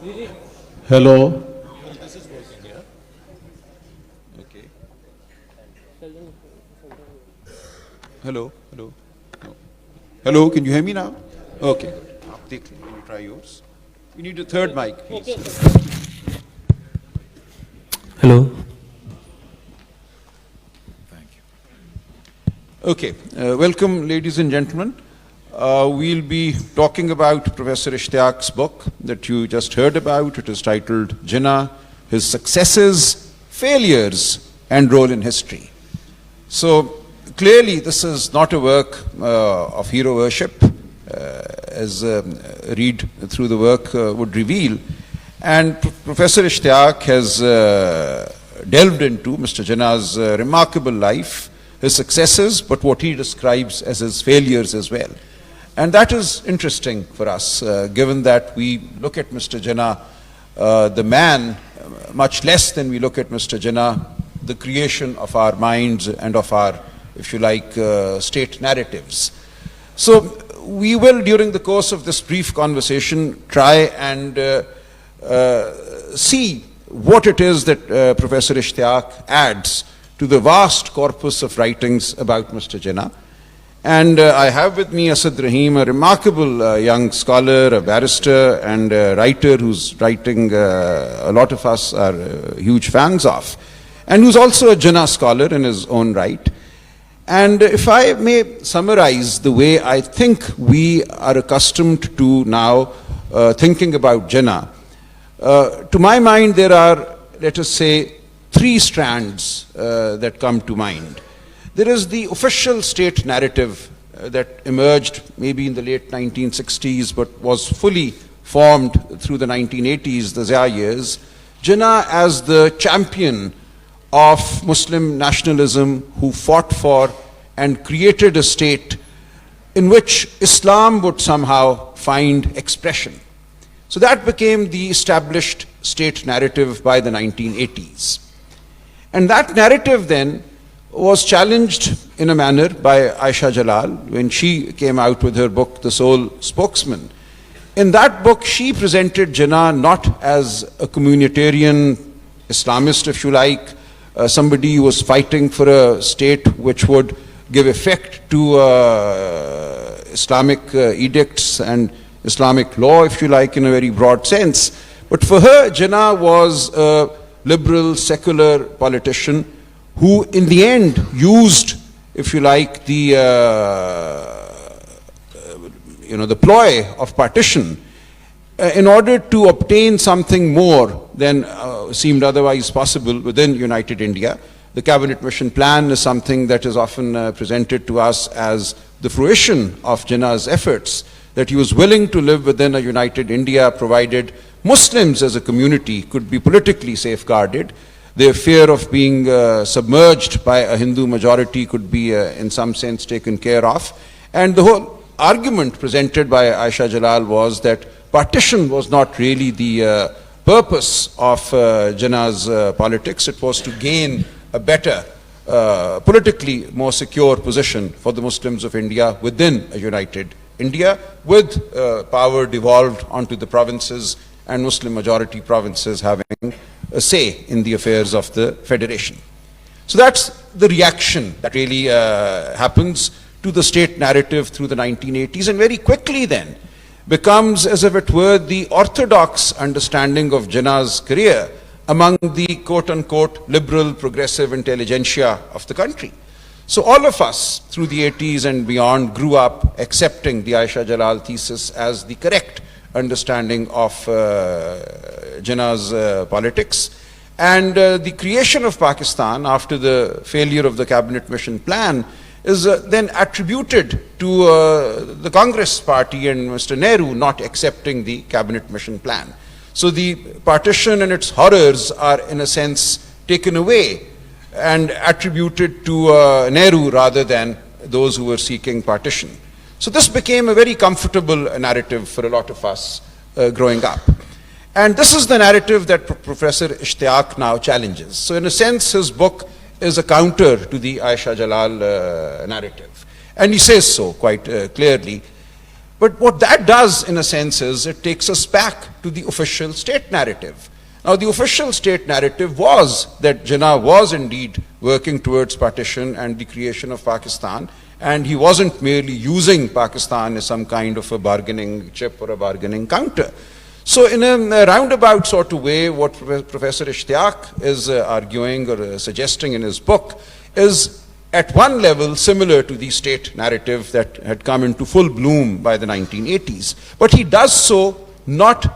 Hello. This is working, yeah? Okay. Hello, hello. No. Hello, can you hear me now? Okay. आप देख लें, let me try yours. We need a third mic, please. Hello. Thank you. Okay, welcome, ladies and gentlemen. We'll be talking about Professor Ishtiaq's book that you just heard about. It is titled Jinnah, His Successes, Failures, and Role in History. So clearly this is not a work of hero worship, as a read through the work would reveal. And Professor Ishtiaq has delved into Mr. Jinnah's remarkable life, his successes, but what he describes as his failures as well. And that is interesting for us, given that we look at Mr. Jinnah, the man, much less than we look at Mr. Jinnah, the creation of our minds and of our, if you like, state narratives. So we will, during the course of this brief conversation, try and see what it is that Professor Ishtiaq adds to the vast corpus of writings about Mr. Jinnah. And I have with me Asad Rahim, a remarkable young scholar, a barrister and a writer whose writing a lot of us are huge fans of, and who's also a Jinnah scholar in his own right. And if I may summarize the way I think we are accustomed to now thinking about Jinnah, to my mind there are, let us say, three strands that come to mind. There is the official state narrative that emerged maybe in the late 1960s but was fully formed through the 1980s, the Zia years. Jinnah as the champion of Muslim nationalism who fought for and created a state in which Islam would somehow find expression. So that became the established state narrative by the 1980s. And that narrative then was challenged in a manner by Aisha Jalal when she came out with her book, The Sole Spokesman. In that book, she presented Jinnah not as a communitarian Islamist, if you like, somebody who was fighting for a state which would give effect to Islamic edicts and Islamic law, if you like, in a very broad sense. But for her, Jinnah was a liberal, secular politician who in the end used, if you like, the ploy of partition in order to obtain something more than seemed otherwise possible within United India. The Cabinet Mission Plan is something that is often presented to us as the fruition of Jinnah's efforts, that he was willing to live within a united India provided Muslims as a community could be politically safeguarded. Their fear of being submerged by a Hindu majority could be in some sense taken care of. And the whole argument presented by Aisha Jalal was that partition was not really the purpose of Jinnah's politics. It was to gain a better, politically more secure position for the Muslims of India within a united India, with power devolved onto the provinces and Muslim majority provinces having a say in the affairs of the federation. So that's the reaction that really happens to the state narrative through the 1980s, and very quickly then becomes, as if it were, the orthodox understanding of Jinnah's career among the quote-unquote liberal progressive intelligentsia of the country. So all of us through the 80s and beyond grew up accepting the Aisha Jalal thesis as the correct understanding of Jinnah's politics. And the creation of Pakistan after the failure of the Cabinet Mission Plan is then attributed to the Congress party and Mr. Nehru not accepting the Cabinet Mission Plan. So the partition and its horrors are in a sense taken away and attributed to Nehru rather than those who were seeking partition. So this became a very comfortable narrative for a lot of us growing up. And this is the narrative that Professor Ishtiaq now challenges. So in a sense, his book is a counter to the Aisha Jalal narrative. And he says so quite clearly. But what that does, in a sense, is it takes us back to the official state narrative. Now, the official state narrative was that Jinnah was indeed working towards partition and the creation of Pakistan, and he wasn't merely using Pakistan as some kind of a bargaining chip or a bargaining counter. So in a roundabout sort of way, what Professor Ishtiaq is arguing or suggesting in his book is at one level similar to the state narrative that had come into full bloom by the 1980s. But he does so not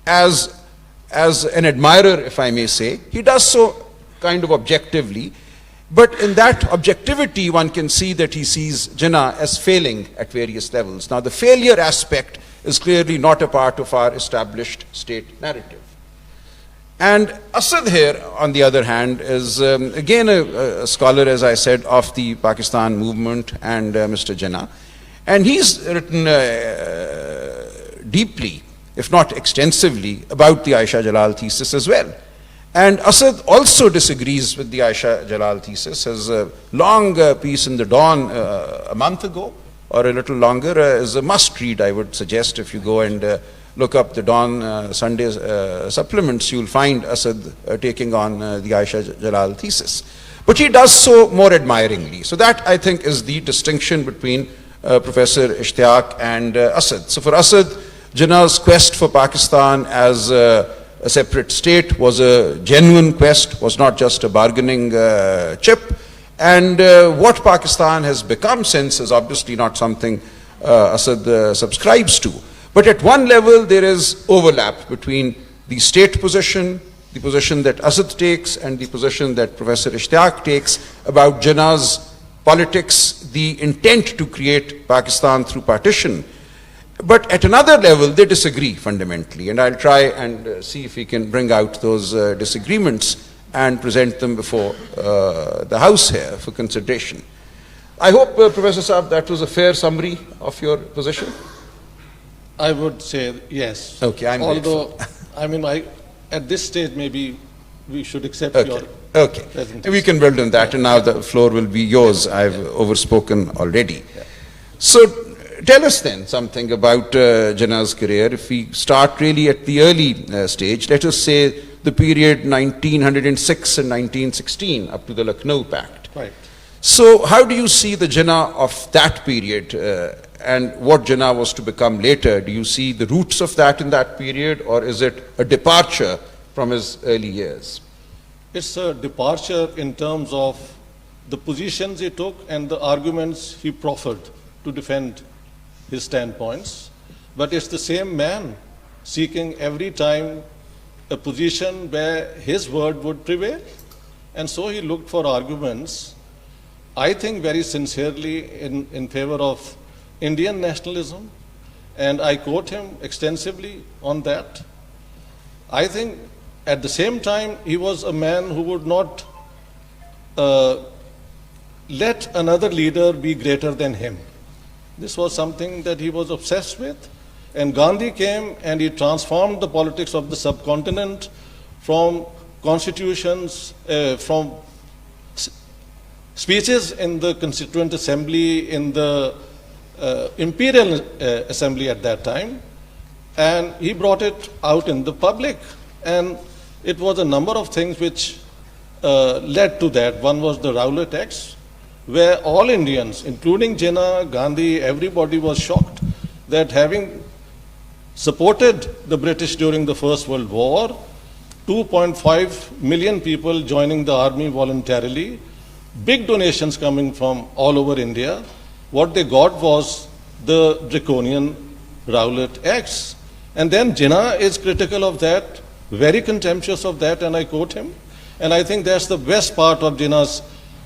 as an admirer, if I may say. He does so kind of objectively. But in that objectivity, one can see that he sees Jinnah as failing at various levels. Now, the failure aspect is clearly not a part of our established state narrative. And Asad here, on the other hand, is again a scholar, as I said, of the Pakistan movement and Mr. Jinnah. And he's written deeply, if not extensively, about the Aisha Jalal thesis as well. And Asad also disagrees with the Aisha Jalal thesis. His long piece in the Dawn a month ago, or a little longer, is a must read, I would suggest. If you go and look up the Dawn Sunday supplements, you'll find Asad taking on the Aisha Jalal thesis. But he does so more admiringly. So that, I think, is the distinction between Professor Ishtiaq and Asad. So for Asad, Jinnah's quest for Pakistan as a separate state was a genuine quest, was not just a bargaining chip. And what Pakistan has become since is obviously not something Asad subscribes to. But at one level, there is overlap between the state position, the position that Asad takes, and the position that Professor Ishtiaq takes about Jinnah's politics, the intent to create Pakistan through partition. But at another level, they disagree fundamentally. And I'll try and see if we can bring out those disagreements and present them before the House here for consideration. I hope, Professor Saab, that was a fair summary of your position. I would say yes. Okay, I'm Although, grateful. I mean, at this stage, maybe we should accept your presentation. We can build on that, and now the floor will be yours. I've overspoken already. Yeah. So, tell us then something about Jinnah's career. If we start really at the early stage, let us say the period 1906 and 1916 up to the Lucknow Pact. Right. So how do you see the Jinnah of that period and what Jinnah was to become later? Do you see the roots of that in that period, or is it a departure from his early years? It's a departure in terms of the positions he took and the arguments he proffered to defend his standpoints. But it's the same man seeking every time a position where his word would prevail. And so he looked for arguments, I think very sincerely, in favor of Indian nationalism. And I quote him extensively on that. I think at the same time, he was a man who would not let another leader be greater than him. This was something that he was obsessed with. And Gandhi came and he transformed the politics of the subcontinent from constitutions, from speeches in the Constituent Assembly, in the Imperial Assembly at that time, and he brought it out in the public. And it was a number of things which led to that. One was the Rowlatt Acts, where all Indians, including Jinnah, Gandhi, everybody was shocked that having supported the British during the First World War, 2.5 million people joining the army voluntarily, big donations coming from all over India. What they got was the draconian Rowlatt Acts. And then Jinnah is critical of that, very contemptuous of that, and I quote him. And I think that's the best part of Jinnah's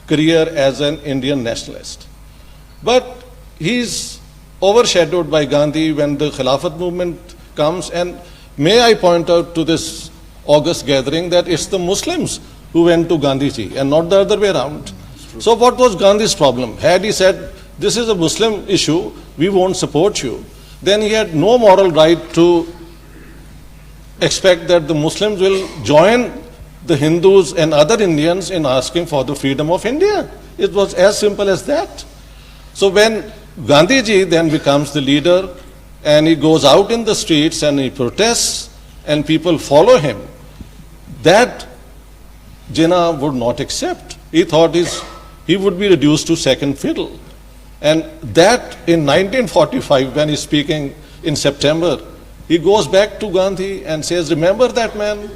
career as an Indian nationalist. But he's overshadowed by Gandhi when the Khilafat movement comes. And may I point out to this August gathering that it's the Muslims who went to Gandhiji and not the other way around. So what was Gandhi's problem? Had he said, this is a Muslim issue, we won't support you, then he had no moral right to expect that the Muslims will join the Hindus and other Indians in asking for the freedom of India. It was as simple as that. So when Gandhi ji then becomes the leader and he goes out in the streets and he protests and people follow him. That Jinnah would not accept. He thought he would be reduced to second fiddle. And that in 1945, when he's speaking in September, he goes back to Gandhi and says, remember that man,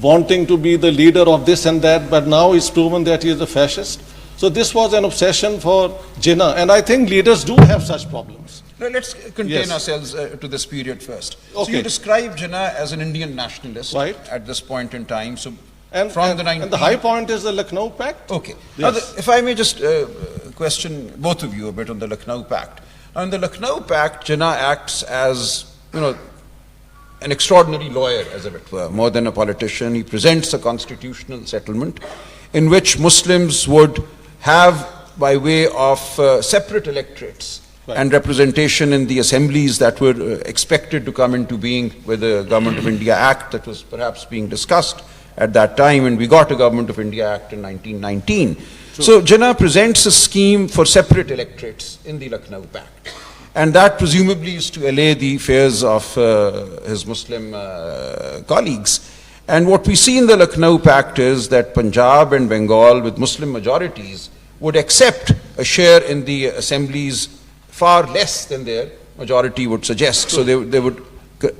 wanting to be the leader of this and that, but now he's proven that he is a fascist. So this was an obsession for Jinnah, and I think leaders do have such problems. Now let's contain Yes. ourselves to this period first. So Okay. you describe Jinnah as an Indian nationalist Right. at this point in time. So And, from and, the 19... and the high point is the Lucknow Pact. Okay. Yes. Now, if I may just question both of you a bit on the Lucknow Pact. Now, in the Lucknow Pact, Jinnah acts as, an extraordinary lawyer, as it were, more than a politician. He presents a constitutional settlement in which Muslims would have, by way of separate electorates, Right. and representation in the assemblies that were expected to come into being with the Government of India Act that was perhaps being discussed at that time, and we got a Government of India Act in 1919. So Jinnah presents a scheme for separate electorates in the Lucknow Pact. And that presumably is to allay the fears of his Muslim colleagues. And what we see in the Lucknow Pact is that Punjab and Bengal, with Muslim majorities, would accept a share in the assemblies far less than their majority would suggest. So they would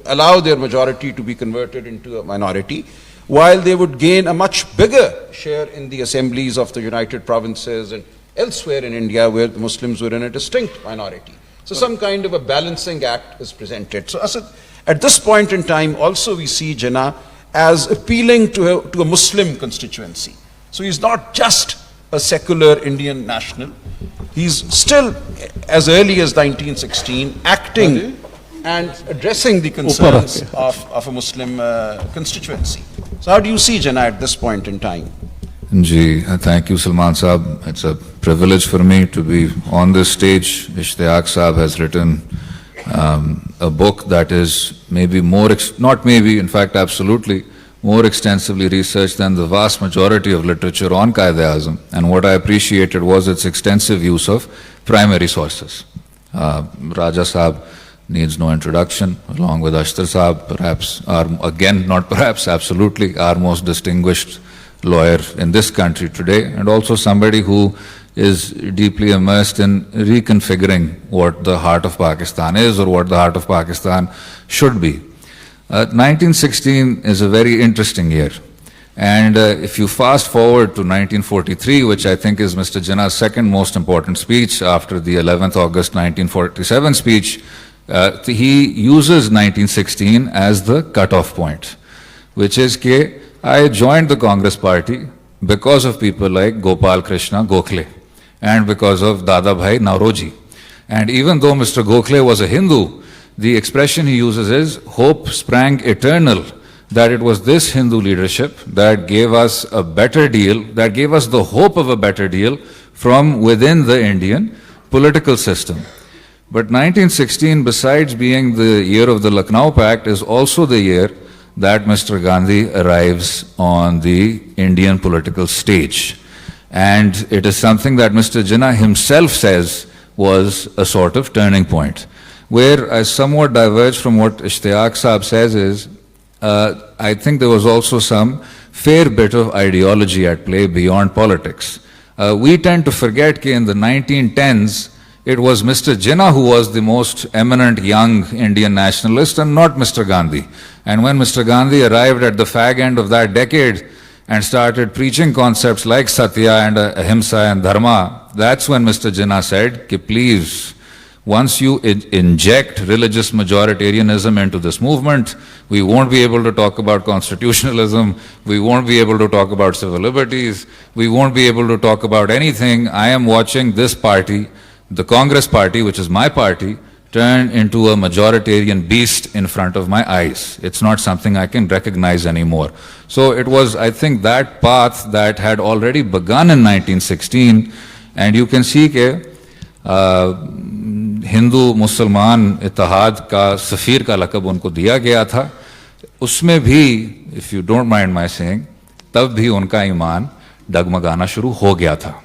allow their majority to be converted into a minority, while they would gain a much bigger share in the assemblies of the United Provinces and elsewhere in India where the Muslims were in a distinct minority. So some kind of a balancing act is presented. So Asad, at this point in time also we see Jinnah as appealing to a Muslim constituency. So he's not just a secular Indian national. He's still, as early as 1916, acting and addressing the concerns of a Muslim constituency. So how do you see Jinnah at this point in time? Ji, thank you, Salman Saab. It's a privilege for me to be on this stage. Ishtiyaq Saab has written a book that is maybe more, not maybe, in fact, absolutely, more extensively researched than the vast majority of literature on Qaeda-e-Azam. And what I appreciated was its extensive use of primary sources. Raja Saab needs no introduction, along with Ashtar Saab, perhaps, absolutely, our most distinguished lawyer in this country today, and also somebody who is deeply immersed in reconfiguring what the heart of Pakistan is or what the heart of Pakistan should be. 1916 is a very interesting year. And if you fast forward to 1943, which I think is Mr. Jinnah's second most important speech after the 11th August 1947 speech, he uses 1916 as the cutoff point, which is that I joined the Congress party because of people like Gopal Krishna Gokhale and because of Dada Bhai Nauroji. And even though Mr. Gokhale was a Hindu, the expression he uses is, hope sprang eternal, that it was this Hindu leadership that gave us a better deal, that gave us the hope of a better deal from within the Indian political system. But 1916, besides being the year of the Lucknow Pact, is also the year that Mr. Gandhi arrives on the Indian political stage. And it is something that Mr. Jinnah himself says was a sort of turning point. Where I somewhat diverge from what Ishtiyaq Saab says is, I think there was also some fair bit of ideology at play beyond politics. We tend to forget that in the 1910s, it was Mr. Jinnah who was the most eminent young Indian nationalist and not Mr. Gandhi. And when Mr. Gandhi arrived at the fag end of that decade and started preaching concepts like Satya and Ahimsa and Dharma, that's when Mr. Jinnah said, please, once you inject religious majoritarianism into this movement, we won't be able to talk about constitutionalism, we won't be able to talk about civil liberties, we won't be able to talk about anything. I am watching this party, the Congress party, which is my party, turn into a majoritarian beast in front of my eyes. It's not something I can recognize anymore. So it was, I think, that path that had already begun in 1916, and you can see that Hindu मुसलमान इत्तेहाद का सफ़ीर का लक़ब उनको दिया गया था, उसमें भी, if you don't mind my saying, तब भी उनका ईमान डगमगाना शुरू हो गया था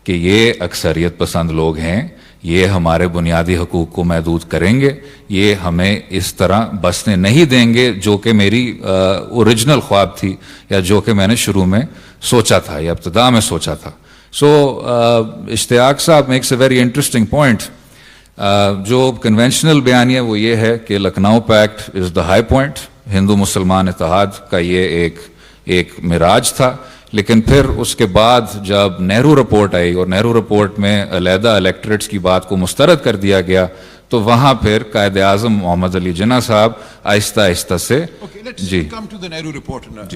कि ये अक्सरियत पसंद लोग हैं, ये हमारे बुनियादी हकूक़ को महदूद करेंगे, ये हमें इस तरह बसने नहीं देंगे जो कि मेरी ओरिजिनल ख्वाब थी या जो कि मैंने शुरू में सोचा था या इब्तिदा में सोचा था. सो इश्तियाक साहब makes a very interesting point. जो कन्वेंशनल बयानिया वो ये है कि Lucknow pact is the high point, Hindu मुसलमान इत्तेहाद का ये एक मिराज था. लेकिन फिर उसके बाद जब नेहरू रिपोर्ट आई और नेहरू रिपोर्ट में अलहदा इलेक्टरेट्स की बात को मुस्तरद कर दिया गया, तो वहां फिर कायद आज़म मोहम्मद अली जिन्ना साहब आहिस्ता आहिस्ता से जी. Come to the Nehru report in a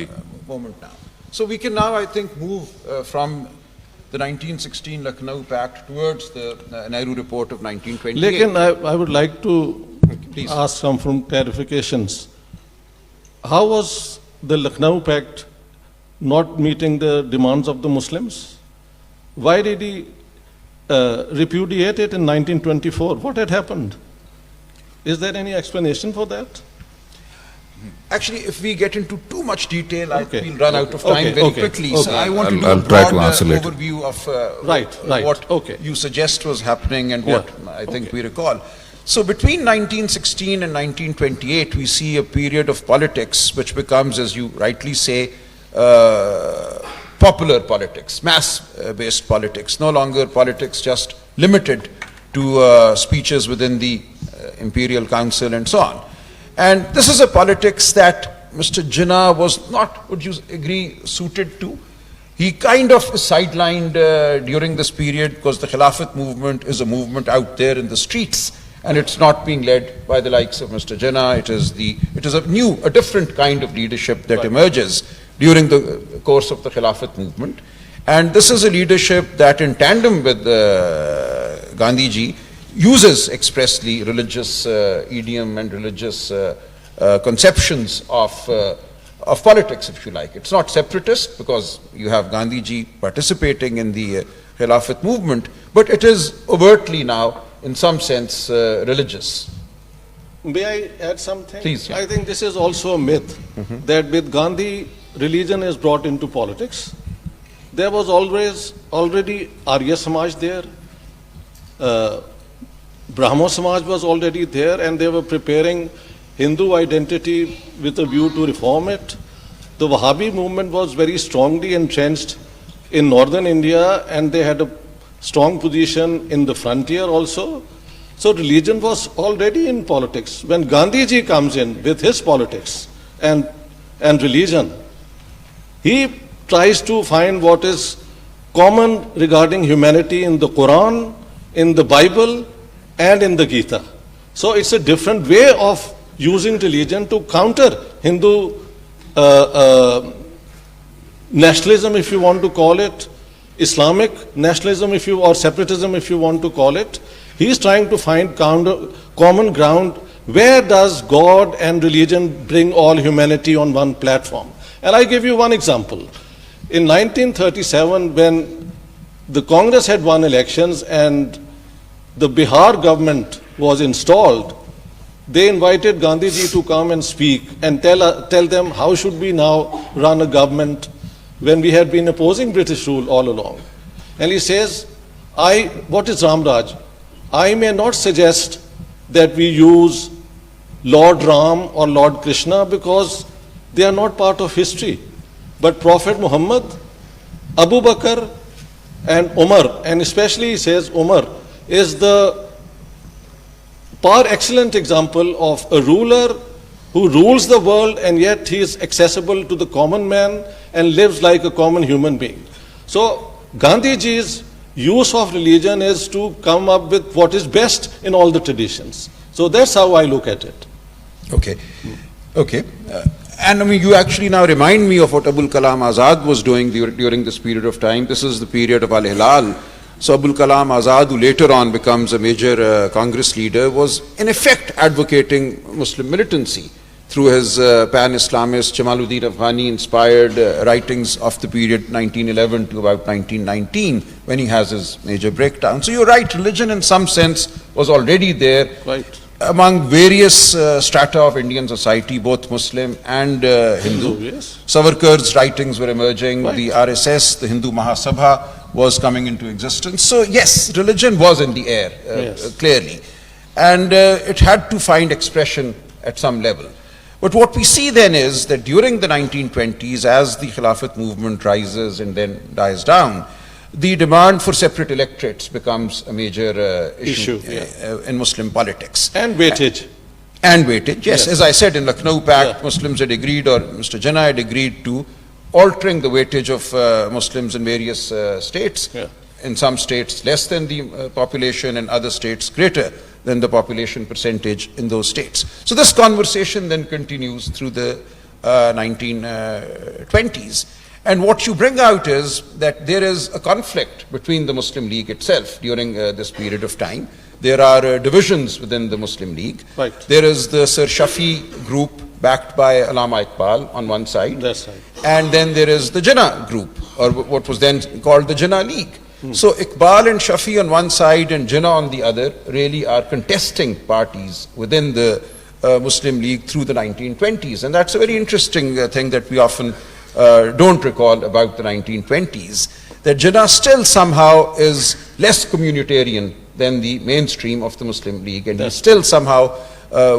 moment now. So we can now, I think, move from the 1916 Lucknow Pact towards the Nehru report of 1928. Lekin I would like to ask some from clarifications. How was the Lucknow Pact not meeting the demands of the Muslims? Why did he repudiate it in 1924? What had happened? Is there any explanation for that? Actually, if we get into too much detail, Okay. we'll run out of time very quickly. So I want to do I'll a try to broad answer later. overview of Right. what Okay. you suggest was happening and Yeah. what I think we recall. So between 1916 and 1928, we see a period of politics which becomes, as you rightly say, popular politics, mass-based politics, no longer politics just limited to speeches within the Imperial Council and so on. And this is a politics that Mr. Jinnah was not, would you agree, suited to. He kind of is sidelined during this period because the Khilafat movement is a movement out there in the streets, and it's not being led by the likes of Mr. Jinnah. It is a different kind of leadership that emerges during the course of the Khilafat movement. And this is a leadership that, in tandem with Gandhiji, uses expressly religious idiom and religious conceptions of politics, if you like. It's not separatist because you have Gandhiji participating in the Khilafat movement, but it is overtly now, in some sense, religious. May I add something? Please, yeah. I think this is also a myth that with Gandhi, religion is brought into politics. There was already Arya Samaj there. Brahmo Samaj was already there, and they were preparing Hindu identity with a view to reform it. The Wahhabi movement was very strongly entrenched in northern India, and they had a strong position in the frontier also. So religion was already in politics. When Gandhiji comes in with his politics and religion, he tries to find what is common regarding humanity in the Quran, in the Bible, and in the Gita. So it's a different way of using religion to counter Hindu nationalism, if you want to call it, Islamic nationalism, or separatism, if you want to call it. He is trying to find common ground. Where does God and religion bring all humanity on one platform? And I give you one example. In 1937, when the Congress had won elections and the Bihar government was installed, they invited Gandhiji to come and speak and tell them how should we now run a government when we had been opposing British rule all along. And he says, what is Ramraj? I may not suggest that we use Lord Ram or Lord Krishna because they are not part of history. But Prophet Muhammad, Abu Bakr and Umar, and especially he says Umar, is the par excellent example of a ruler who rules the world and yet he is accessible to the common man and lives like a common human being. So Gandhiji's use of religion is to come up with what is best in all the traditions. So that's how I look at it. Okay. And I mean, you actually now remind me of what Abul Kalam Azad was doing during this period of time. This is the period of Al-Hilal. So Abul Kalam Azad, who later on becomes a major Congress leader, was in effect advocating Muslim militancy through his pan-Islamist, Jamaluddin Afghani-inspired writings of the period 1911 to about 1919, when he has his major breakdown. So you're right, religion in some sense was already there. Right. Among various strata of Indian society, both Muslim and Hindu. Yes. Savarkar's writings were emerging, Right. the RSS, the Hindu Mahasabha, was coming into existence. So yes, religion was in the air, Yes. clearly. And it had to find expression at some level. But what we see then is that during the 1920s, as the Khilafat movement rises and then dies down, the demand for separate electorates becomes a major issue in Muslim politics. And weightage. And weightage, yes. Yes. As I said, in Lucknow Pact, Yeah. Muslims had agreed, or Mr. Jinnah had agreed to altering the weightage of Muslims in various states. Yeah. In some states less than the population, in other states greater than the population percentage in those states. So this conversation then continues through the 1920s. And what you bring out is that there is a conflict between the Muslim League itself during this period of time. There are divisions within the Muslim League. Right. There is the Sir Shafi group backed by Allama Iqbal on one side. That's right. And then there is the Jinnah group, or what was then called the Jinnah League. So Iqbal and Shafi on one side and Jinnah on the other really are contesting parties within the Muslim League through the 1920s. And that's a very interesting thing that we often don't recall about the 1920s, that Jinnah still somehow is less communitarian than the mainstream of the Muslim League, and he still somehow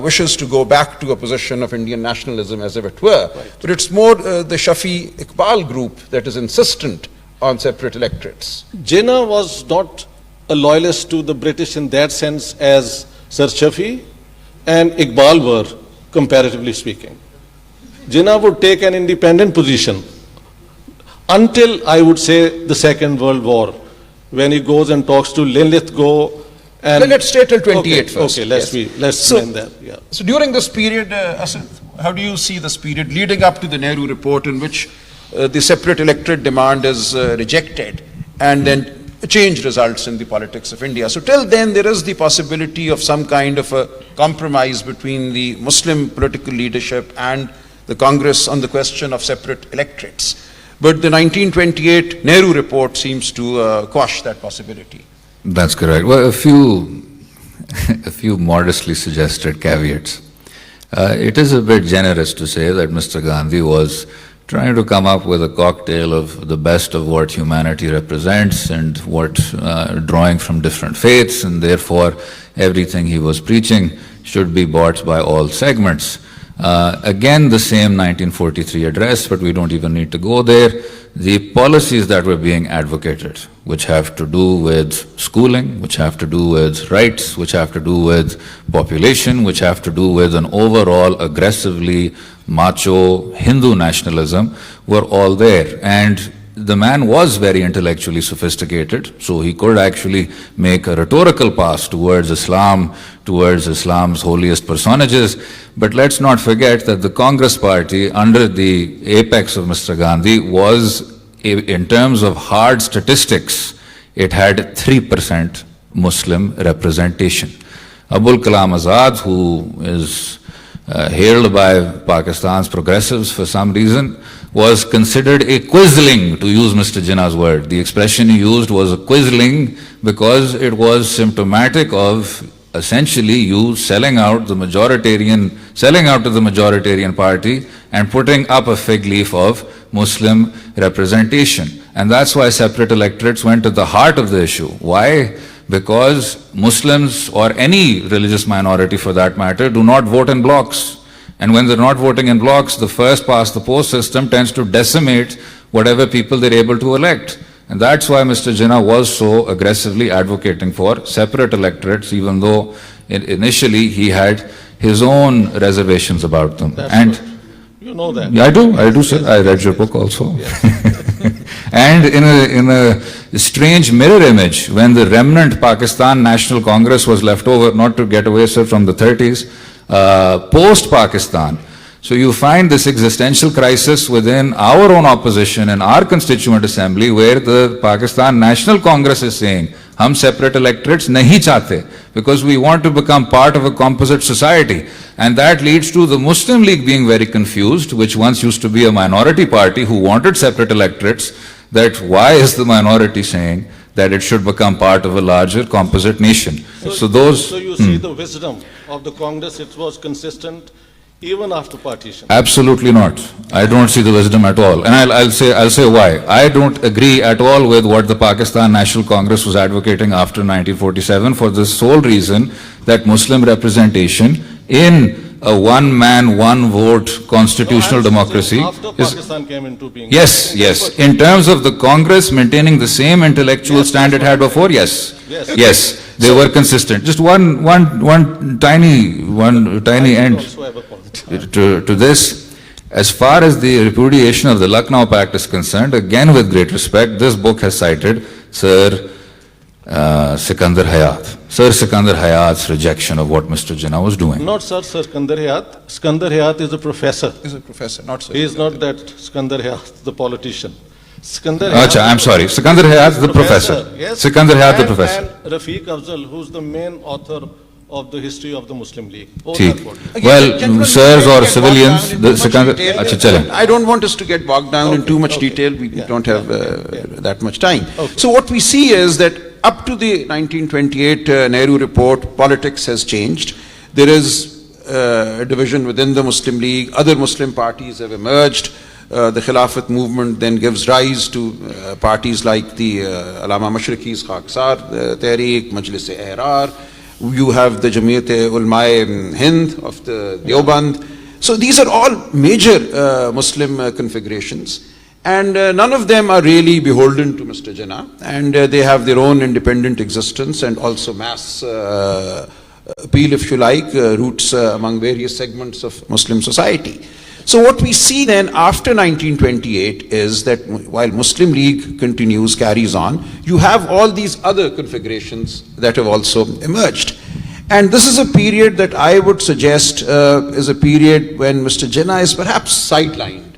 wishes to go back to a position of Indian nationalism, as if it were. But it's more the Shafi Iqbal group that is insistent on separate electorates. Jinnah was not a loyalist to the British in that sense as Sir Shafi and Iqbal were, comparatively speaking. Jinnah would take an independent position until, I would say, the Second World War, when he goes and talks to Linlithgow. And Well, let's stay till 28 okay, first. Okay, let's So- end that. Yeah. So during this period, Asad, how do you see this period leading up to the Nehru report, in which the separate electorate demand is rejected, and then a change results in the politics of India? So till then, there is the possibility of some kind of a compromise between the Muslim political leadership and the Congress on the question of separate electorates. But the 1928 Nehru report seems to quash that possibility. That's correct. Well, a few modestly suggested caveats. It is a bit generous to say that Mr. Gandhi was trying to come up with a cocktail of the best of what humanity represents and what drawing from different faiths, and therefore everything he was preaching should be bought by all segments. Again, the same 1943 address, but we don't even need to go there. The policies that were being advocated, which have to do with schooling, which have to do with rights, which have to do with population, which have to do with an overall aggressively macho Hindu nationalism, were all there. And the man was very intellectually sophisticated, so he could actually make a rhetorical pass towards Islam, towards Islam's holiest personages. But let's not forget that the Congress party, under the apex of Mr. Gandhi, was, in terms of hard statistics, it had 3% Muslim representation. Abul Kalam Azad, who is hailed by Pakistan's progressives for some reason, was considered a quisling, to use Mr. Jinnah's word. The expression he used was a quisling because it was symptomatic of essentially you selling out to the majoritarian party and putting up a fig leaf of Muslim representation. And that's why separate electorates went to the heart of the issue. Why? Because Muslims, or any religious minority for that matter, do not vote in blocks. And when they're not voting in blocks, the first past the post system tends to decimate whatever people they're able to elect. And that's why Mr. Jinnah was so aggressively advocating for separate electorates, even though initially he had his own reservations about them. That's And right. You know that. yeah, I do, sir. I read your book also. And in a strange mirror image, when the remnant Pakistan National Congress was left over, not to get away, sir, from the 30s, post-Pakistan. So you find this existential crisis within our own opposition in our constituent assembly, where the Pakistan National Congress is saying, hum separate electorates nahi chahte, because we want to become part of a composite society. And that leads to the Muslim League being very confused, which once used to be a minority party who wanted separate electorates, that why is the minority saying that it should become part of a larger composite nation? So So you see the wisdom of the Congress. It was consistent even after partition. Absolutely not. I don't see the wisdom at all. And I'll say why. I don't agree at all with what the Pakistan National Congress was advocating after 1947 for the sole reason that Muslim representation in a one-man, one-vote constitutional No, I'm democracy saying after is... Pakistan came into being. Yes, yes. In terms of the Congress maintaining the same intellectual Yes, standard that's had what I'm before, yes. Yes. Yes, they were consistent. Just one tiny I end also have a point. to this. As far as the repudiation of the Lucknow Pact is concerned, again with great respect, this book has cited Sir Sikandar Hayat. Sir Sikandar Hayat's rejection of what Mr. Jinnah was doing. Not Sir Sikandar Hayat. Sikandar Hayat is a professor. He's a professor, not so. He is not that Sikandar Hayat, the politician. Sikandar Acha, I'm sorry. Sikandar Hayat, the professor. Yes. Sikandar Hayat, the And- professor. And Rafiq Afzal, who's the main author of the history of the Muslim League. Both ठीक. are quoted. Again, Well, gentlemen, sirs we or don't get civilians, bogged down in the too much Sikandar... detail. Acha, chale. I don't want us to get bogged down in too much Okay, detail. We yeah, don't have yeah. that much time. Okay. So what we see is that up to the 1928 Nehru report, politics has changed. There is a division within the Muslim League. Other Muslim parties have emerged. The Khilafat movement then gives rise to parties like the Allama Mashriqi's Khakisar Tehreek, Majlis-e-Ehrar. You have the Jamiat Ulama Hind of the Deoband. So these are all major Muslim configurations, and none of them are really beholden to Mr. Jinnah, and they have their own independent existence and also mass appeal, if you like, roots among various segments of Muslim society. So what we see then after 1928 is that while Muslim League continues, carries on, you have all these other configurations that have also emerged. And this is a period that I would suggest is a period when Mr. Jinnah is perhaps sidelined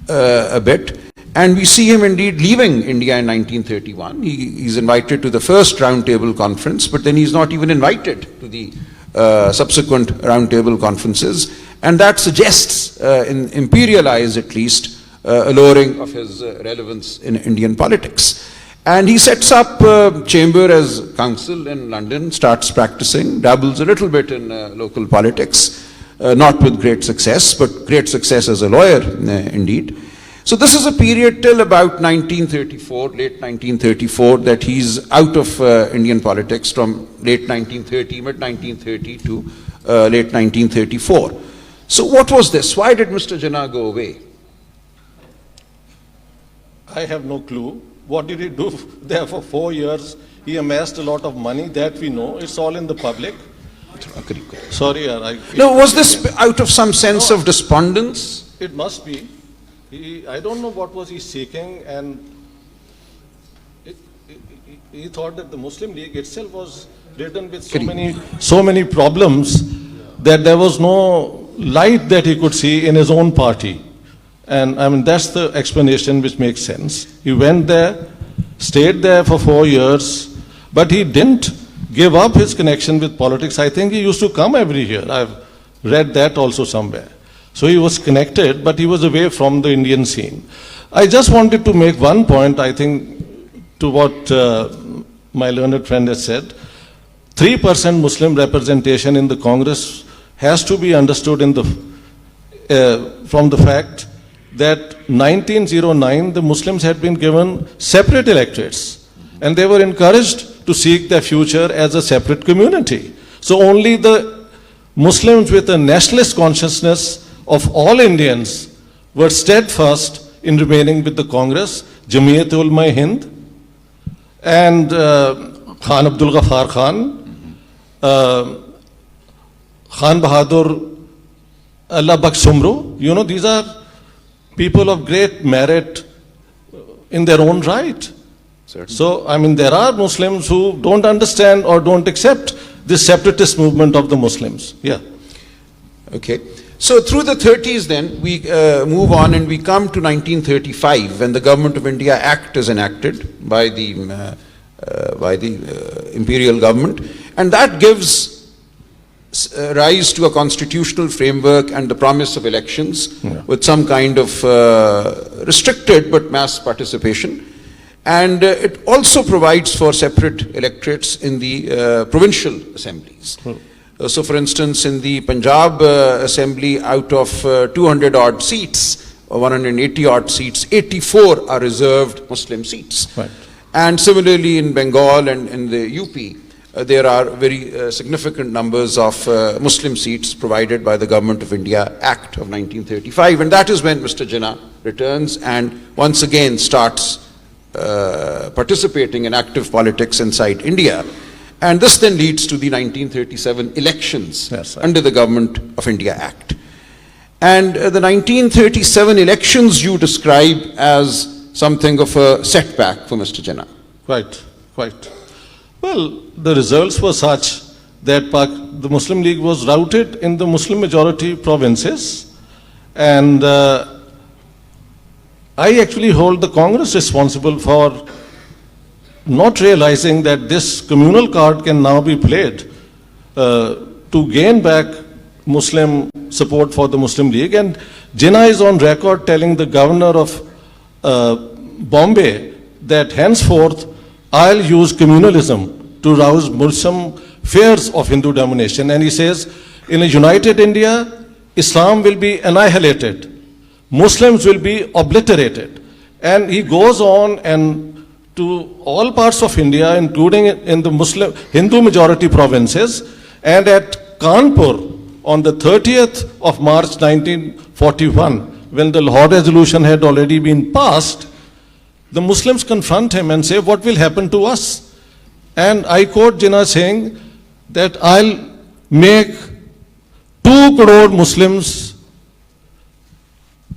a bit. And we see him indeed leaving India in 1931. He's invited to the first roundtable conference, but then he's not even invited to the subsequent roundtable conferences. And that suggests, in imperial eyes at least, a lowering of his relevance in Indian politics. And he sets up chamber as council in London, starts practicing, dabbles a little bit in local politics, not with great success, but great success as a lawyer indeed. So this is a period till about 1934, late 1934, that he's out of Indian politics from late 1930, mid 1930 to late 1934. So what was this? Why did Mr. Jinnah go away? I have no clue. What did he do there for 4 years? He amassed a lot of money, that we know. It's all in the public. Sorry, yaar, No, was this out of some sense of despondence? It must be. I don't know what was he seeking, and he thought that the Muslim League itself was ridden with so many problems that there was no light that he could see in his own party. And I mean, that's the explanation which makes sense. He went there, stayed there for 4 years, but he didn't give up his connection with politics. I think he used to come every year. I've read that also somewhere. So he was connected, but he was away from the Indian scene. I just wanted to make one point, I think, to what my learned friend has said. 3% Muslim representation in the Congress has to be understood in the, from the fact that 1909 the Muslims had been given separate electorates, and they were encouraged to seek their future as a separate community. So only the Muslims with a nationalist consciousness of all Indians were steadfast in remaining with the Congress, Jamiat Ulama Hind, and Khan Abdul Ghaffar Khan, Khan Bahadur, Allah Baksh Sumru. You know, these are people of great merit in their own right. Certainly. So, I mean, there are Muslims who don't understand or don't accept this separatist movement of the Muslims. Yeah. Okay. So through the 30s then, we move on and we come to 1935 when the Government of India Act is enacted by the imperial government, and that gives rise to a constitutional framework and the promise of elections with some kind of restricted but mass participation. And it also provides for separate electorates in the provincial assemblies. So for instance, in the Punjab assembly, out of 200 odd seats, 180 odd seats, 84 are reserved Muslim seats. Right. And similarly in Bengal and in the UP, there are very significant numbers of Muslim seats provided by the Government of India Act of 1935. And that is when Mr. Jinnah returns and once again starts participating in active politics inside India. And this then leads to the 1937 elections Yes, sir. under the Government of India Act. And the 1937 elections you describe as something of a setback for Mr. Jinnah. Quite, quite. Well, the results were such that the Muslim League was routed in the Muslim majority provinces, and I actually hold the Congress responsible for not realizing that this communal card can now be played to gain back Muslim support for the Muslim League. And Jinnah is on record telling the governor of Bombay that henceforth I'll use communalism to rouse Muslim fears of Hindu domination. And he says, in a united India, Islam will be annihilated, Muslims will be obliterated. And he goes on and to all parts of India, including in the Muslim Hindu majority provinces, and at Kanpur on the 30th of March 1941, when the Lahore resolution had already been passed, the Muslims confront him and say, what will happen to us? And I quote Jinnah saying that I'll make 2 crore Muslims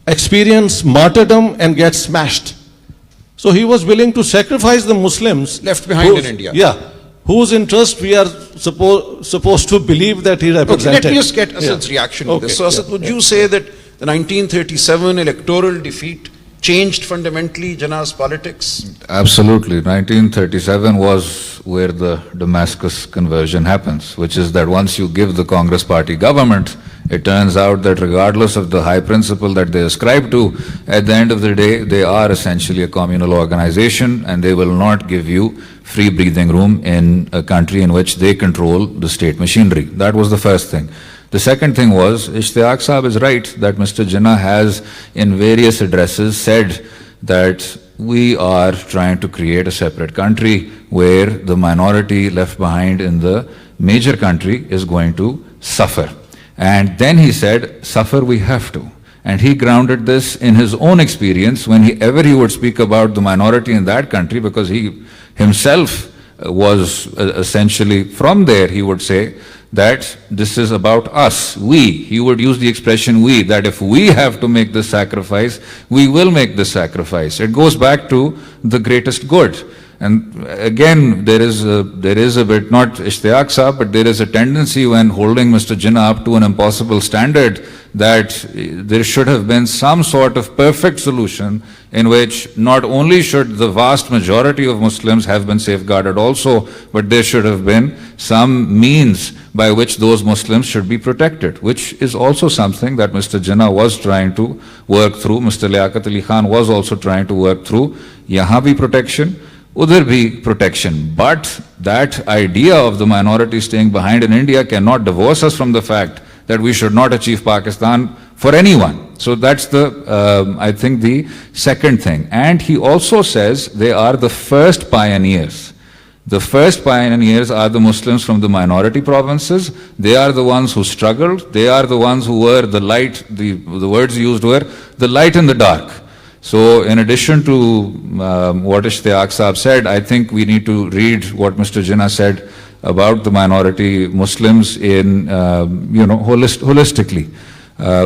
experience martyrdom and get smashed. So he was willing to sacrifice the Muslims Left behind in India. Yeah, whose interest we are supposed to believe that he Okay, represented. let me just get Asad's reaction to this. So Asad, would you say that the 1937 electoral defeat changed fundamentally Jinnah's politics? Absolutely. 1937 was where the Damascus conversion happens, which is that once you give the Congress party government, it turns out that regardless of the high principle that they ascribe to, at the end of the day, they are essentially a communal organization and they will not give you free breathing room in a country in which they control the state machinery. That was the first thing. The second thing was, Ishtiaq Saab is right that Mr. Jinnah has in various addresses said that we are trying to create a separate country where the minority left behind in the major country is going to suffer. And then he said, suffer we have to. And he grounded this in his own experience whenever he would speak about the minority in that country, because he himself was essentially from there, he would say that this is about us, we. He would use the expression we, that if we have to make this sacrifice, we will make this sacrifice. It goes back to the greatest good. And again, there is a bit, not Ishtiaq Saab, but there is a tendency when holding Mr. Jinnah up to an impossible standard that there should have been some sort of perfect solution in which not only should the vast majority of Muslims have been safeguarded also, but there should have been some means by which those Muslims should be protected, which is also something that Mr. Jinnah was trying to work through. Mr. Liaquat Ali Khan was also trying to work through. Yahan bhi protection, udhar bhi protection. But that idea of the minority staying behind in India cannot divorce us from the fact that we should not achieve Pakistan for anyone. So that's the, I think, the second thing. And he also says they are the first pioneers. The first pioneers are the Muslims from the minority provinces. They are the ones who struggled. They are the ones who were the light, the words used were the light in the dark. So in addition to what Ishtiaq Saab said, I think we need to read what Mr. Jinnah said about the minority Muslims in, holistically.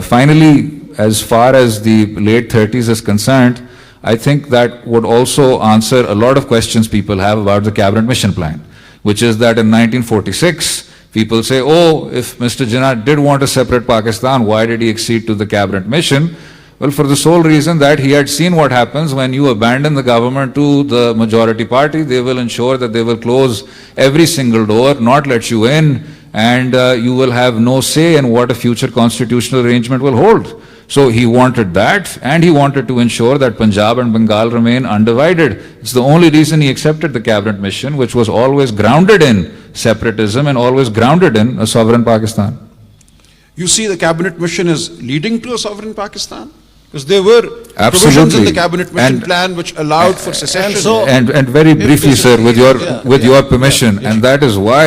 Finally, as far as the late 30s is concerned, I think that would also answer a lot of questions people have about the cabinet mission plan, which is that in 1946, people say, oh, if Mr. Jinnah did want a separate Pakistan, why did he accede to the cabinet mission? Well, for the sole reason that he had seen what happens when you abandon the government to the majority party. They will ensure that they will close every single door, not let you in, and you will have no say in what a future constitutional arrangement will hold. So he wanted that, and he wanted to ensure that Punjab and Bengal remain undivided. It's the only reason he accepted the cabinet mission, which was always grounded in separatism and always grounded in a sovereign Pakistan. You see the cabinet mission is leading to a sovereign Pakistan? Because there were provisions in Absolutely. the cabinet mission And- plan which allowed for secession. so- And very briefly, this is- sir, with your yeah, with yeah, your permission, and that is why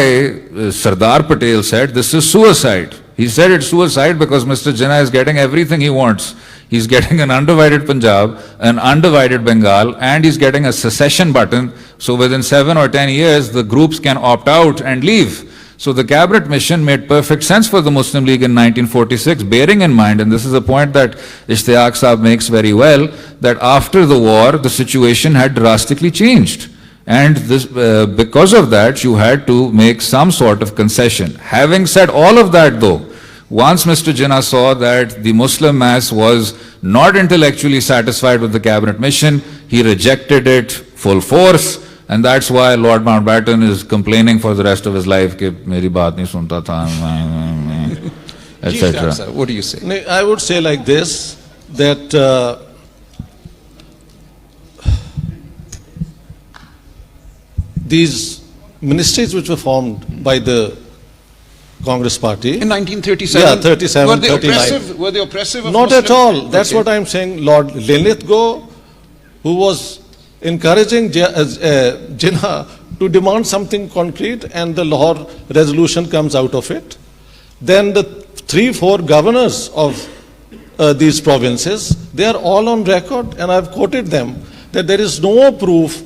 Sardar Patel said this is suicide. He said it's suicide because Mr. Jinnah is getting everything he wants. He's getting an undivided Punjab, an undivided Bengal, and he's getting a secession button. So within 7 or 10 years, the groups can opt out and leave. So the cabinet mission made perfect sense for the Muslim League in 1946, bearing in mind, and this is a point that Ishtiaq Saab makes very well, that after the war, the situation had drastically changed. And this, because of that, you had to make some sort of concession. Having said all of that, though, once Mr. Jinnah saw that the Muslim mass was not intellectually satisfied with the cabinet mission, he rejected it full force. And that's why Lord Mountbatten is complaining for the rest of his life कि मेरी बात नहीं सुनता था, etc. Sir, what do you say? I would say like this, that these ministries which were formed by the Congress party, In 1937, Yeah, 37, were they 39. oppressive? Were they oppressive of not at Muslims? all. That's Okay. what I'm saying. Lord Lilithgow, who was encouraging Jinnah to demand something concrete, and the Lahore resolution comes out of it. Then the 3-4 governors of these provinces, they are all on record, and I've quoted them, that there is no proof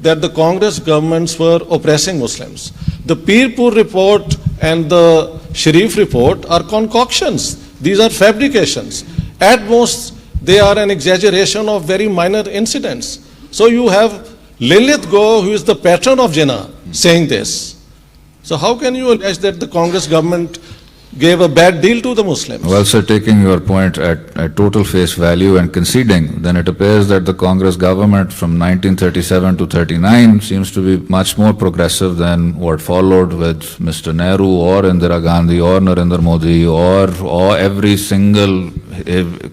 that the Congress governments were oppressing Muslims. The Pirpur report and the Sharif report are concoctions. These are fabrications. At most, they are an exaggeration of very minor incidents. So you have Lilithgow, who is the patron of Jinnah, saying this. So how can you allege that the Congress government gave a bad deal to the Muslims? Well, sir, taking your point at total face value and conceding, then it appears that the Congress government from 1937 to 39 seems to be much more progressive than what followed with Mr. Nehru or Indira Gandhi or Narendra Modi or every single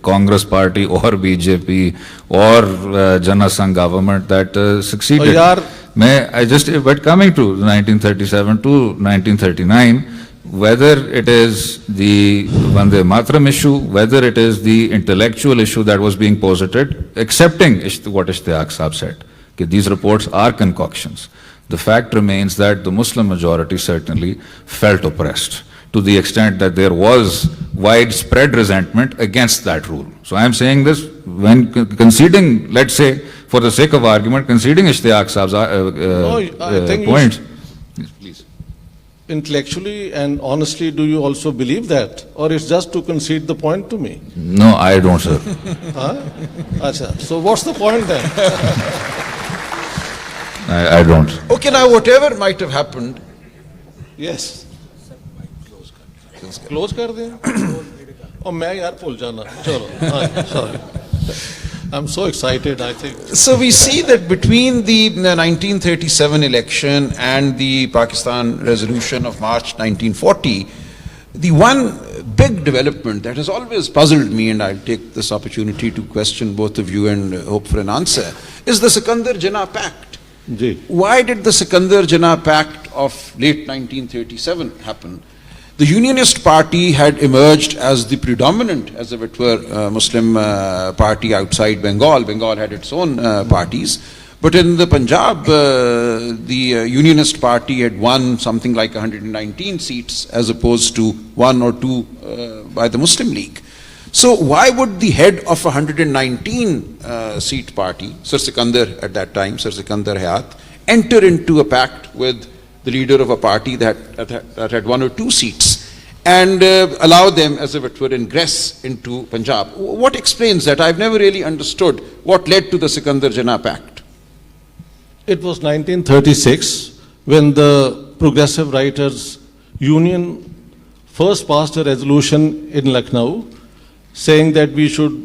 Congress party or BJP or Jana Sangh government that succeeded. Oh, yaar. But coming to 1937 to 1939, whether it is the Vande Mataram issue, whether it is the intellectual issue that was being posited, accepting what Ishtiaq Saab said, that these reports are concoctions, the fact remains that the Muslim majority certainly felt oppressed to the extent that there was widespread resentment against that rule. So I am saying this when conceding, let's say, for the sake of argument, conceding Ishtiaq Saab's I think you point. Please. Intellectually and honestly, do you also believe that? Or it's just to concede the point to me? No, I don't, sir. Huh? Acha. So what's the point then? I don't. Okay, now whatever might have happened, Yes. Close कर दें और मैं यार भूल जाना चलो sorry I'm so excited I think so we see that between the 1937 election and the Pakistan resolution of March 1940, the one big development that has always puzzled me, and I'll take this opportunity to question both of you and hope for an answer, is the Sikandar Jinnah Pact. Ji Why did the Sikandar Jinnah Pact of late 1937 happen? The Unionist Party had emerged as the predominant, as if it were, Muslim party outside Bengal. Bengal had its own parties. But in the Punjab, the Unionist Party had won something like 119 seats as opposed to 1 or 2 by the Muslim League. So why would the head of a 119 seat party, Sir Sikandar at that time, Sir Sikandar Hayat, enter into a pact with the leader of a party that had 1 or 2 seats and allow them, as if it were, ingress into Punjab? What explains that? I've never really understood what led to the Sikandar Jinnah Pact. It was 1936 when the Progressive Writers Union first passed a resolution in Lucknow saying that we should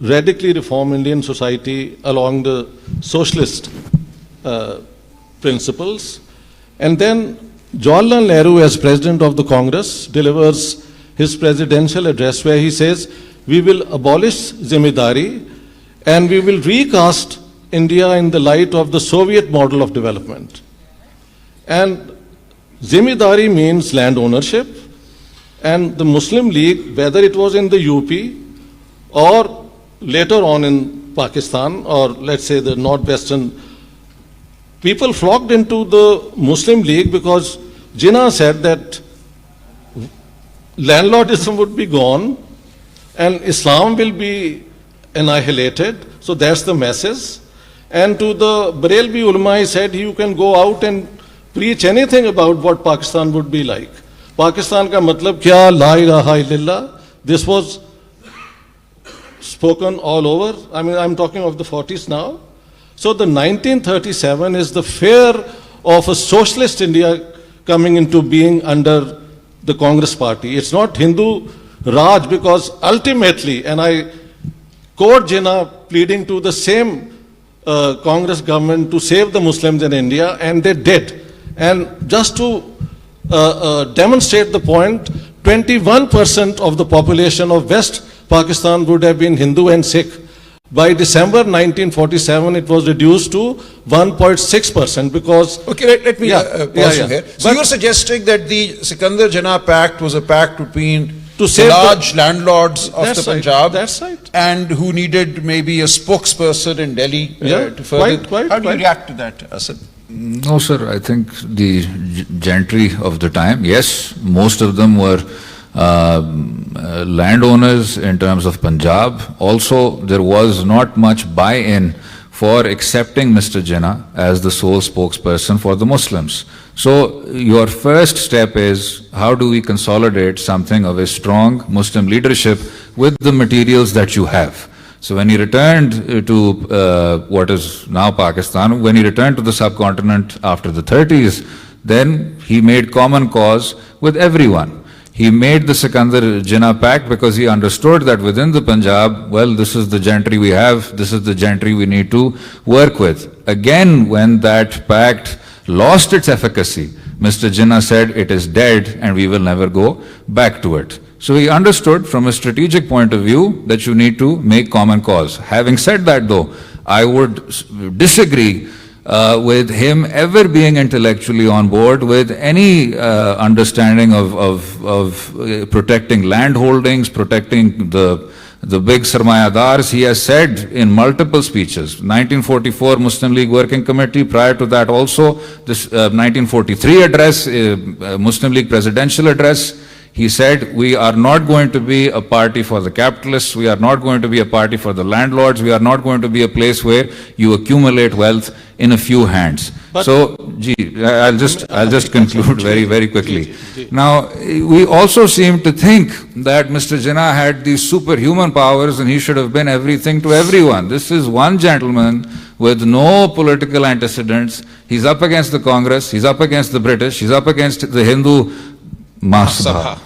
radically reform Indian society along the socialist principles. And then Jawaharlal Nehru, as President of the Congress, delivers his presidential address where he says, we will abolish Zimedari and we will recast India in the light of the Soviet model of development. And Zimidari means land ownership, and the Muslim League, whether it was in the UP or later on in Pakistan, or let's say the northwestern, people flocked into the Muslim League because Jinnah said that landlordism would be gone and Islam will be annihilated. So that's the message. And to the Barelvi ulama, he said, you can go out and preach anything about what Pakistan would be like. Pakistan ka matlab kya, la ilaha illallah. This was spoken all over. I mean, I'm talking of the 40s now. So the 1937 is the fear of a socialist India coming into being under the Congress party. It's not Hindu Raj, because ultimately, and I quote Jinnah pleading to the same Congress government to save the Muslims in India, and they did. And just to demonstrate the point, 21% of the population of West Pakistan would have been Hindu and Sikh. By December 1947, it was reduced to 1.6% because... Okay, let me pause you here. So you're suggesting that the Sikandar Jinnah Pact was a pact between to the large landlords of the right, Punjab, that's right, and who needed maybe a spokesperson in Delhi to further... How do you react to that, Asad? No, sir. I think the gentry of the time, yes, most of them were landowners in terms of Punjab. Also, there was not much buy-in for accepting Mr. Jinnah as the sole spokesperson for the Muslims. So, your first step is, how do we consolidate something of a strong Muslim leadership with the materials that you have? So when he returned to what is now Pakistan, when he returned to the subcontinent after the 30s, then he made common cause with everyone. He made the Sikandar Jinnah Pact because he understood that within the Punjab, well, this is the gentry we have, this is the gentry we need to work with. Again, when that pact lost its efficacy, Mr. Jinnah said it is dead and we will never go back to it. So he understood from a strategic point of view that you need to make common cause. Having said that though, I would disagree with him ever being intellectually on board with any understanding of protecting land holdings, protecting the big sarmayadars. He has said in multiple speeches, 1944 Muslim League Working Committee, prior to that also, this 1943 address, Muslim League presidential address, he said, we are not going to be a party for the capitalists, we are not going to be a party for the landlords, we are not going to be a place where you accumulate wealth in a few hands. But so, I'll just conclude very, very quickly. Now, we also seem to think that Mr. Jinnah had these superhuman powers and he should have been everything to everyone. This is one gentleman with no political antecedents. He's up against the Congress, he's up against the British, he's up against the Hindu Mahasabha.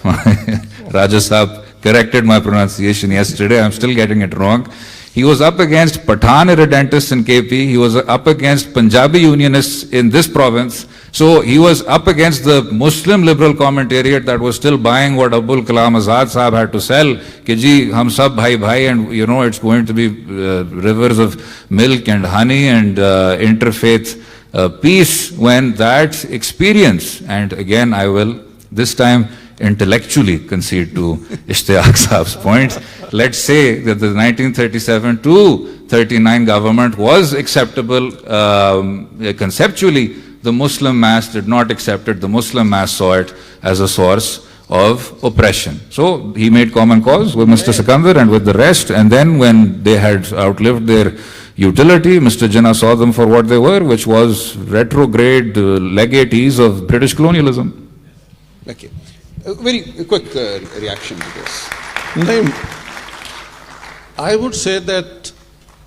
Raja Sahab corrected my pronunciation yesterday, I'm still getting it wrong. He was up against Pathan irredentists in KP, he was up against Punjabi unionists in this province, so he was up against the Muslim liberal commentariat that was still buying what Abul Kalam Azad Sahab had to sell, ki ji, hum sab bhai bhai, and you know, it's going to be rivers of milk and honey and interfaith peace. When that experience, and again I will this time intellectually concede to Ishtiyaq Saab's point. Let's say that the 1937 to 39 government was acceptable conceptually. The Muslim mass did not accept it. The Muslim mass saw it as a source of oppression. So he made common cause with Mr. Sikandar and with the rest, and then when they had outlived their utility, Mr. Jinnah saw them for what they were, which was retrograde legatees of British colonialism. Okay. Very quick reaction to this. Naim, I would say that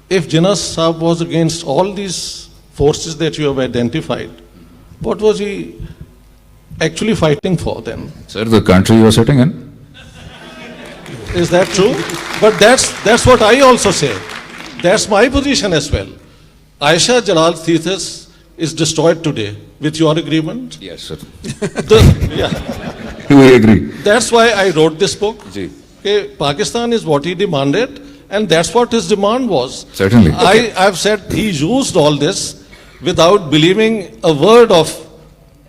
if Jinnah Sahab was against all these forces that you have identified, what was he actually fighting for then? Sir, the country you are sitting in. Is that true? But that's what I also say. That's my position as well. Aisha Jalal's thesis is destroyed today. With your agreement? Yes, sir. We agree. That's why I wrote this book. Ji. Okay, Pakistan is what he demanded, and that's what his demand was. Certainly. I've said he used all this without believing a word of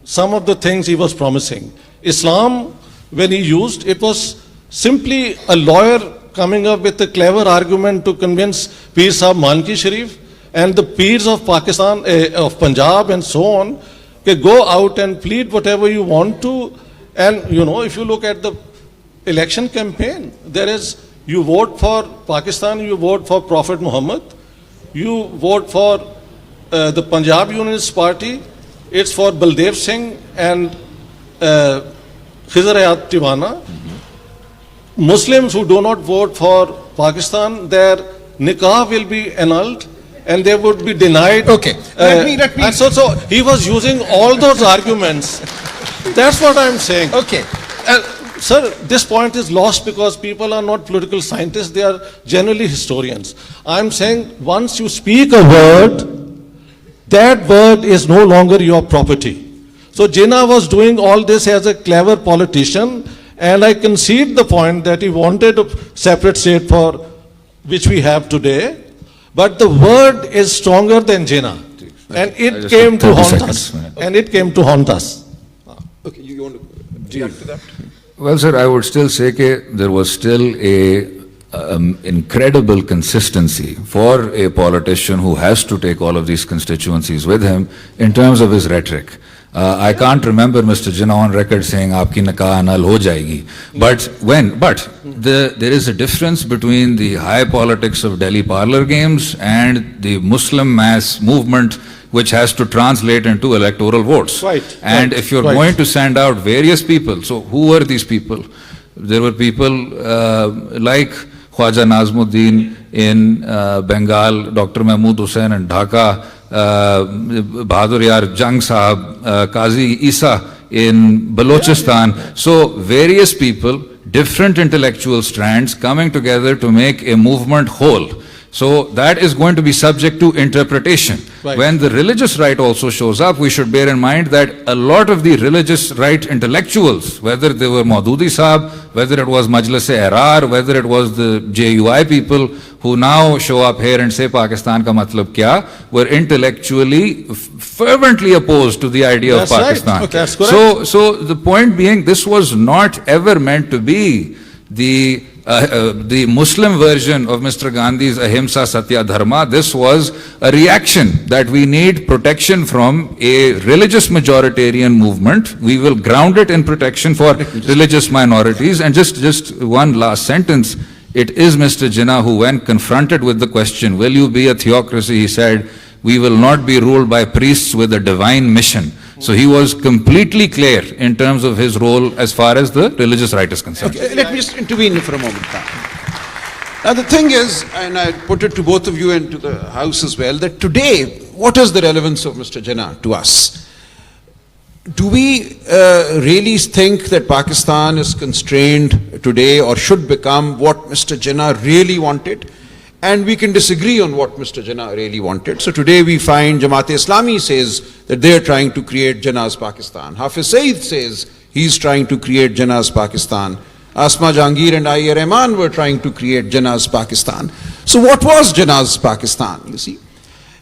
some of the things he was promising. Islam, when he used, it was simply a lawyer coming up with a clever argument to convince Pir Sahib Manki Sharif and the Pirs of Pakistan, of Punjab and so on, to go out and plead whatever you want to. And you know, if you look at the election campaign, there is, you vote for Pakistan, you vote for Prophet Muhammad, you vote for the Punjab Unionist Party, it's for Baldev Singh and Khizr Hayat Tiwana. Muslims who do not vote for Pakistan, their nikah will be annulled and they would be denied. Okay. Let me- And so he was using all those arguments. That's what I'm saying. Okay. Sir, this point is lost because people are not political scientists, they are generally historians. I'm saying once you speak a word, that word is no longer your property. So Jinnah was doing all this as a clever politician, and I concede the point that he wanted a separate state for which we have today, but the word is stronger than Jinnah. And I it just came have to 30 haunt us. seconds. And it came to haunt us. Okay, you want to react to that? Well, sir, I would still say that there was still a incredible consistency for a politician who has to take all of these constituencies with him in terms of his rhetoric. I can't remember Mr. Jinnah on record saying "Aapki nikah annul ho jayegi." There is a difference between the high politics of Delhi parlor games and the Muslim mass movement, which has to translate into electoral votes. Right, And right, if you're right. going to send out various people, so who were these people? There were people like Khwaja Nazmuddin in Bengal, Dr. Mahmood Hussain in Dhaka, Bahadur Yar Jang Sahab, Qazi Isa in Balochistan. So various people, different intellectual strands coming together to make a movement whole. So that is going to be subject to interpretation. Right. When the religious right also shows up, we should bear in mind that a lot of the religious right intellectuals, whether they were Maududi Sahab, whether it was Majlis-e-Ehrar, whether it was the JUI people who now show up here and say Pakistan ka matlab kya, were intellectually fervently opposed to the idea That's of right. Pakistan. Okay. That's correct. So the point being, this was not ever meant to be the Muslim version of Mr. Gandhi's Ahimsa Satya Dharma. This was a reaction that we need protection from a religious majoritarian movement. We will ground it in protection for religious minorities. And just one last sentence. It is Mr. Jinnah who, when confronted with the question, will you be a theocracy, he said, we will not be ruled by priests with a divine mission. So he was completely clear in terms of his role as far as the religious right is concerned. Okay, let me just intervene for a moment now. Now the thing is, and I put it to both of you and to the House as well, that today, what is the relevance of Mr. Jinnah to us? Do we really think that Pakistan is constrained today or should become what Mr. Jinnah really wanted? And we can disagree on what Mr. Jinnah really wanted. So today we find Jamaat-e-Islami says that they are trying to create Jinnah's Pakistan. Hafiz Saeed says he's trying to create Jinnah's Pakistan. Asma Jahangir and Ayer Rahman were trying to create Jinnah's Pakistan. So what was Jinnah's Pakistan, you see?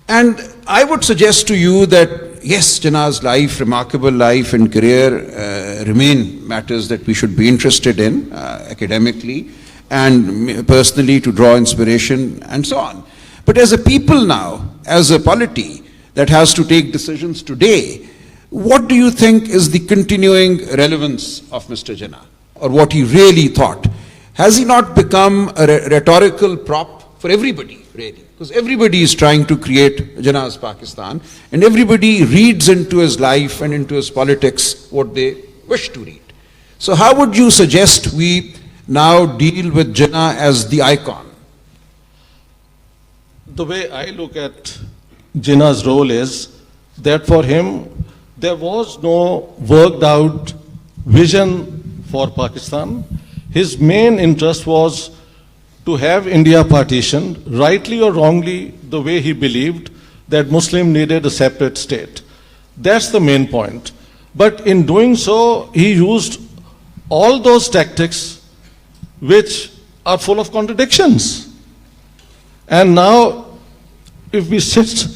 And I would suggest to you that yes, Jinnah's life, remarkable life and career remain matters that we should be interested in academically and personally to draw inspiration and so on. But as a people now, as a polity that has to take decisions today, what do you think is the continuing relevance of Mr. Jinnah, or what he really thought? Has he not become a rhetorical prop for everybody, really? Because everybody is trying to create Jinnah's Pakistan, and everybody reads into his life and into his politics what they wish to read. So how would you suggest we now deal with Jinnah as the icon? The way I look at Jinnah's role is that for him, there was no worked out vision for Pakistan. His main interest was to have India partitioned, rightly or wrongly, the way he believed that Muslim needed a separate state. That's the main point. But in doing so, he used all those tactics which are full of contradictions. And now, if we sit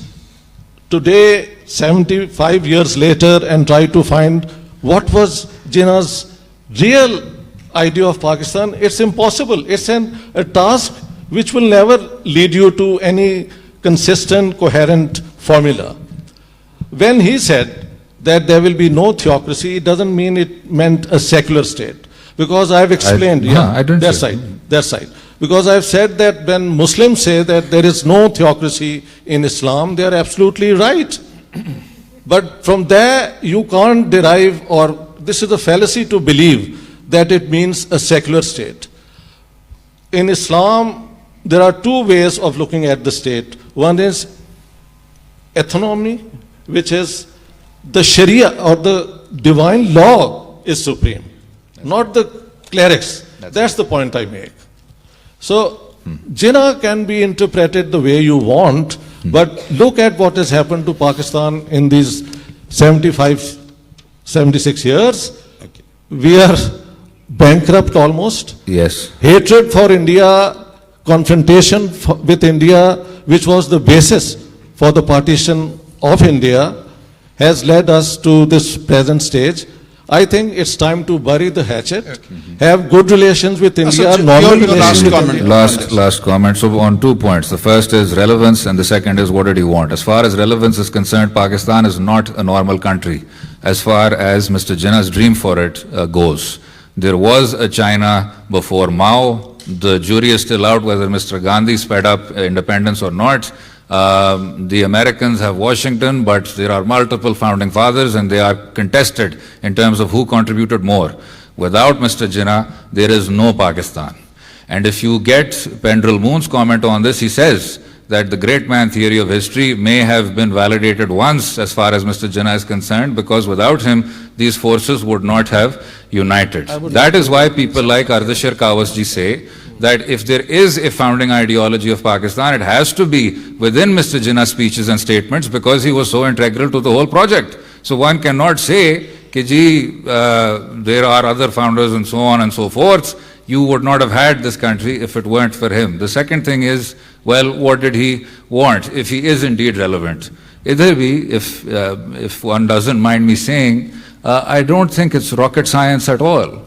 today, 75 years later, and try to find what was Jinnah's real idea of Pakistan, it's impossible. It's a task which will never lead you to any consistent, coherent formula. When he said that there will be no theocracy, it doesn't mean it meant a secular state. Because I've explained, I didn't that's say. right, that's right. Because I've said that when Muslims say that there is no theocracy in Islam, they are absolutely right. But from there, you can't derive, or this is a fallacy to believe that it means a secular state. In Islam, there are two ways of looking at the state. One is autonomy, which is the Sharia or the divine law is supreme, not the clerics. That's the point I make. So, Jinnah can be interpreted the way you want, but look at what has happened to Pakistan in these 75, 76 years. We are bankrupt almost. Yes. Hatred for India, confrontation with India, which was the basis for the partition of India, has led us to this present stage. I think it's time to bury the hatchet, have good relations with India, normal purely relations last with comment. India. Last comment. So on 2 points. The first is relevance and the second is what did he want? As far as relevance is concerned, Pakistan is not a normal country as far as Mr. Jinnah's dream for it goes. There was a China before Mao. The jury is still out whether Mr. Gandhi sped up independence or not. The Americans have Washington, but there are multiple founding fathers and they are contested in terms of who contributed more. Without Mr. Jinnah, there is no Pakistan. And if you get Pendrell Moon's comment on this, he says that the great man theory of history may have been validated once as far as Mr. Jinnah is concerned, because without him, these forces would not have united. That is why people like Ardeshir Kawasji say that if there is a founding ideology of Pakistan, it has to be within Mr. Jinnah's speeches and statements, because he was so integral to the whole project. So one cannot say, there are other founders and so on and so forth. You would not have had this country if it weren't for him. The second thing is, well, what did he want? If he is indeed relevant. Either be, if one doesn't mind me saying, I don't think it's rocket science at all.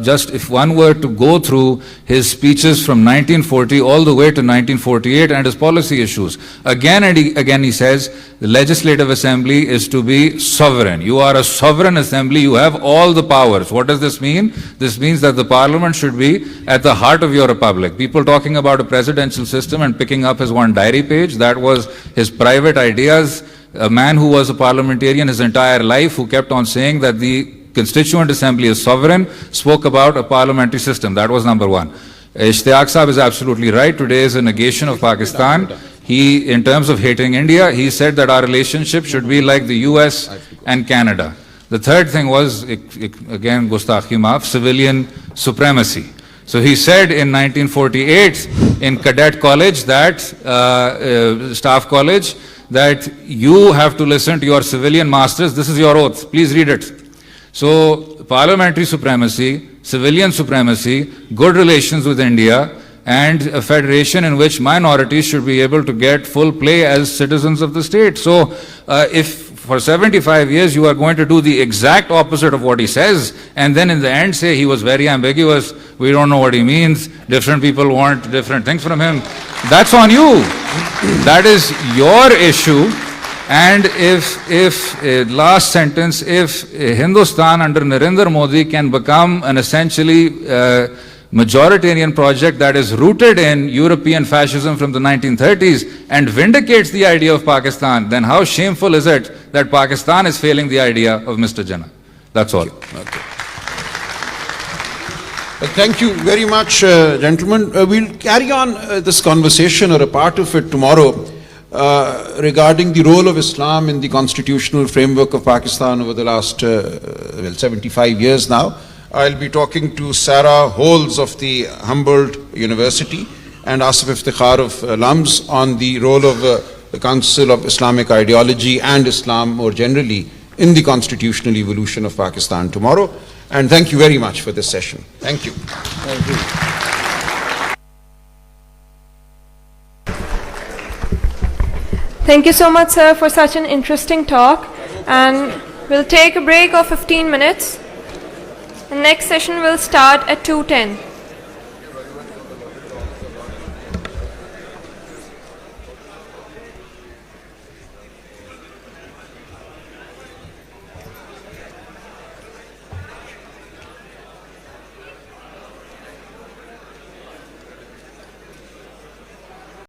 Just if one were to go through his speeches from 1940 all the way to 1948 and his policy issues, again and again he says, the Legislative Assembly is to be sovereign. You are a sovereign assembly, you have all the powers. What does this mean? This means that the parliament should be at the heart of your republic. People talking about a presidential system and picking up his one diary page, that was his private ideas. A man who was a parliamentarian his entire life, who kept on saying that the Constituent Assembly is sovereign, spoke about a parliamentary system. That was number one. Ishtiaq Saab is absolutely right. Today is a negation of Pakistan. He, in terms of hating India, he said that our relationship should be like the US and Canada. The third thing was, again, Gustakhi Maaf, civilian supremacy. So he said in 1948 in Cadet College, that staff college, that you have to listen to your civilian masters. This is your oath. Please read it. So parliamentary supremacy, civilian supremacy, good relations with India, and a federation in which minorities should be able to get full play as citizens of the state. So if for 75 years you are going to do the exact opposite of what he says, and then in the end say he was very ambiguous, we don't know what he means, different people want different things from him, that's on you. That is your issue. And if last sentence, if Hindustan under Narendra Modi can become an essentially majoritarian project that is rooted in European fascism from the 1930s and vindicates the idea of Pakistan, then how shameful is it that Pakistan is failing the idea of Mr. Jinnah? That's all. Okay. Thank you very much, gentlemen. We'll carry on this conversation, or a part of it, tomorrow, regarding the role of Islam in the constitutional framework of Pakistan over the last 75 years now. I'll be talking to Sarah Holes of the Humboldt University and Asif Iftikhar of LUMS on the role of the Council of Islamic Ideology and Islam more generally in the constitutional evolution of Pakistan tomorrow. And thank you very much for this session. Thank you. Thank you. Thank you so much, sir, for such an interesting talk. And we'll take a break of 15 minutes. The next session will start at 2:10.